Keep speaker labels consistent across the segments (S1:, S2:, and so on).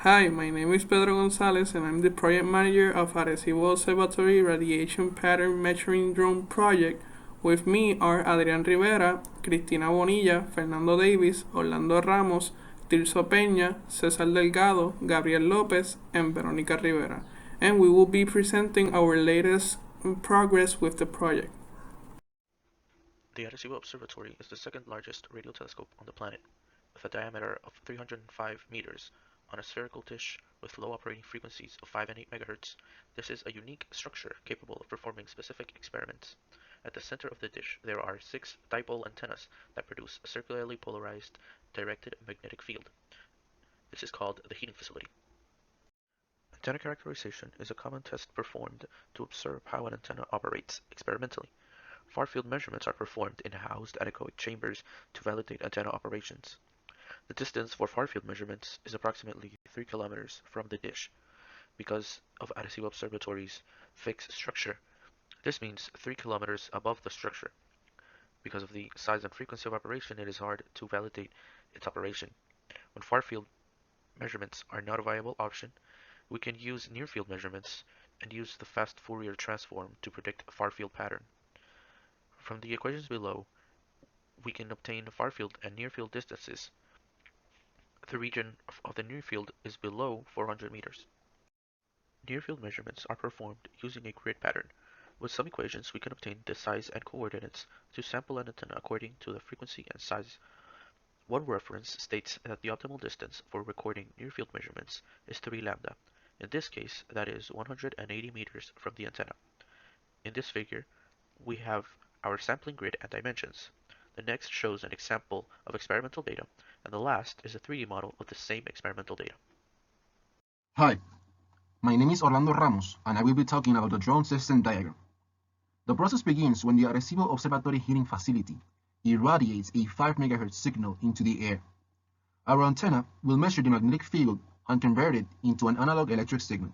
S1: Hi, my name is Pedro Gonzalez and I'm the project manager of Arecibo Observatory Radiation Pattern Measuring Drone Project. With me are Adrián Rivera, Cristina Bonilla, Fernando Davis, Orlando Ramos, Tirso Peña, César Delgado, Gabriel Lopez, and Veronica Rivera. And we will be presenting our latest progress with the project.
S2: The Arecibo Observatory is the second largest radio telescope on the planet, with a diameter of 305 meters on a spherical dish with low operating frequencies of 5 and 8 MHz. This is a unique structure capable of performing specific experiments. At the center of the dish, there are 6 dipole antennas that produce a circularly polarized directed magnetic field. This is called the heating facility. Antenna characterization is a common test performed to observe how an antenna operates experimentally. Far-field measurements are performed in housed anechoic chambers to validate antenna operations. The distance for far-field measurements is approximately 3 kilometers from the dish. Because of Arecibo Observatory's fixed structure, this means 3 kilometers above the structure. Because of the size and frequency of operation, it is hard to validate its operation. When far-field measurements are not a viable option, we can use near-field measurements and use the fast Fourier transform to predict a far-field pattern. From the equations below, we can obtain far-field and near-field distances. The region of the near field is below 400 meters. Near-field measurements are performed using a grid pattern. With some equations, we can obtain the size and coordinates to sample an antenna according to the frequency and size. One reference states that the optimal distance for recording near-field measurements is 3 lambda. In this case, that is 180 meters from the antenna. In this figure, we have our sampling grid and dimensions. The next shows an example of experimental data, and the last is a 3D model of the same experimental data.
S3: Hi, my name is Orlando Ramos, and I will be talking about the drone system diagram. The process begins when the Arecibo Observatory heating facility irradiates a 5 MHz signal into the air. Our antenna will measure the magnetic field and convert it into an analog electric signal.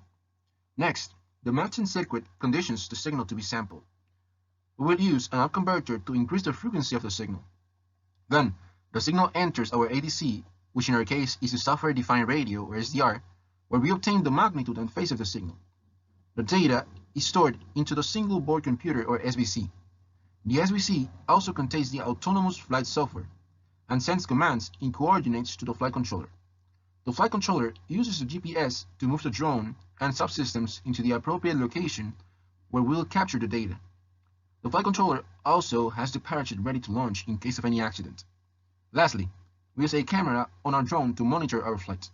S3: Next, the matching circuit conditions the signal to be sampled. We will use an up converter to increase the frequency of the signal. Then, the signal enters our ADC, which in our case is a software-defined radio or SDR, where we obtain the magnitude and phase of the signal. The data is stored into the single board computer or SBC. The SBC also contains the autonomous flight software and sends commands in coordinates to the flight controller. The flight controller uses the GPS to move the drone and subsystems into the appropriate location where we'll capture the data. The flight controller also has the parachute ready to launch in case of any accident. Lastly, we use a camera on our drone to monitor our flight.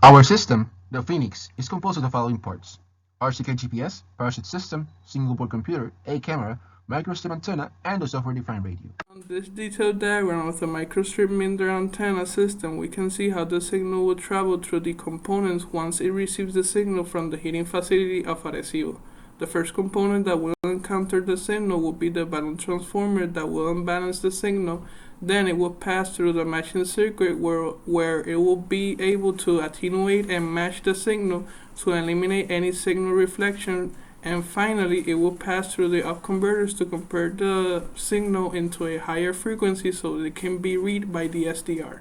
S3: Our system, the Phoenix, is composed of the following parts: RCK GPS, parachute system, single board computer, a camera, microstrip antenna, and a software-defined radio.
S1: On this detailed diagram of the microstrip Minder antenna system, we can see how the signal will travel through the components once it receives the signal from the heating facility of Arecibo. The first component that will encounter the signal will be the balance transformer that will unbalance the signal. Then it will pass through the matching circuit where it will be able to attenuate and match the signal to eliminate any signal reflection. And finally, it will pass through the up converters to convert the signal into a higher frequency so it can be read by the SDR.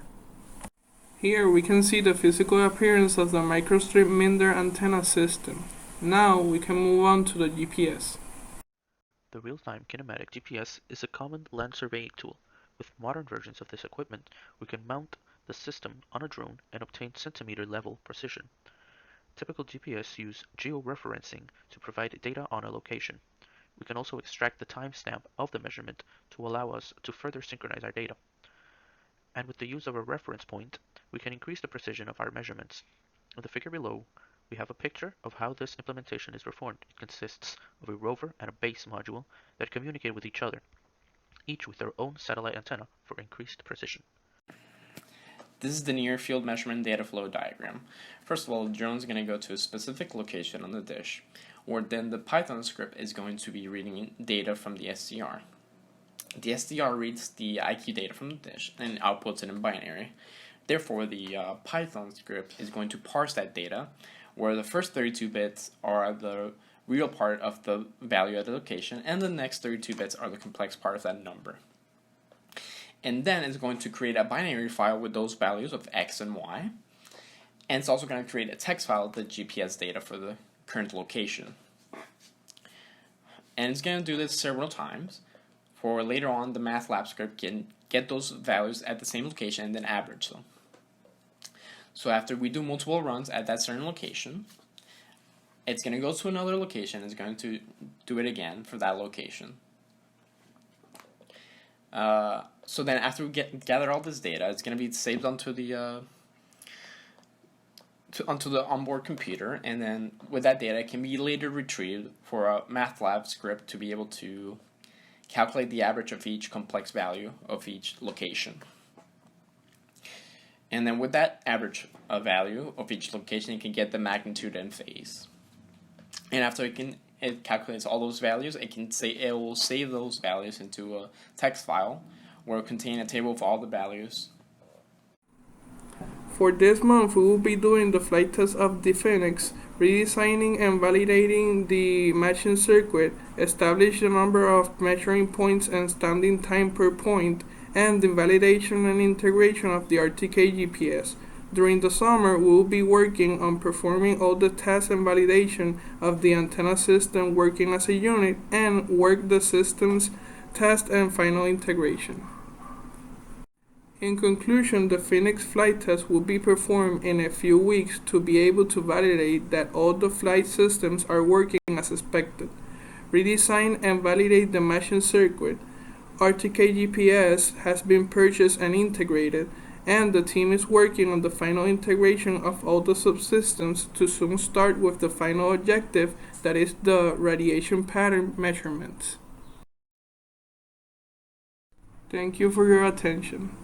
S1: Here we can see the physical appearance of the microstrip Minder antenna system. Now we can move on to the GPS.
S2: The real-time kinematic GPS is a common land surveying tool. With modern versions of this equipment, we can mount the system on a drone and obtain centimeter-level precision. Typical GPS use georeferencing to provide data on a location. We can also extract the timestamp of the measurement to allow us to further synchronize our data. And with the use of a reference point, we can increase the precision of our measurements. In the figure below, we have a picture of how this implementation is performed. It consists of a rover and a base module that communicate with each other, each with their own satellite antenna for increased precision.
S4: This is the near field measurement data flow diagram. First of all, the drone is going to go to a specific location on the dish, where then the Python script is going to be reading data from the SDR. The SDR reads the IQ data from the dish and outputs it in binary. Therefore, the Python script is going to parse that data, where the first 32 bits are the real part of the value at the location, and the next 32 bits are the complex part of that number. and then it's going to create a binary file with those values of x and y, and it's also going to create a text file, the GPS data for the current location. And it's going to do this several times. For later on, the MATLAB script can get those values at the same location and then average them. So after we do multiple runs at that certain location, it's going to go to another location. It's going to do it again for that location. So then after we gather all this data, it's going to be saved onto the onboard computer, and then with that data it can be later retrieved for a MATLAB script to be able to calculate the average of each complex value of each location. And then with that average value of each location, it can get the magnitude and phase. And after it calculates all those values, it will save those values into a text file where it will contain a table of all the values.
S1: For this month, we will be doing the flight test of the Phoenix, redesigning and validating the matching circuit, establish the number of measuring points and standing time per point, and the validation and integration of the RTK GPS. During the summer, we will be working on performing all the tests and validation of the antenna system working as a unit, and work the systems test and final integration. In conclusion, the Phoenix flight test will be performed in a few weeks to be able to validate that all the flight systems are working as expected. Redesign and validate the matching circuit. RTK GPS has been purchased and integrated, and the team is working on the final integration of all the subsystems to soon start with the final objective, that is the radiation pattern measurements. Thank you for your attention.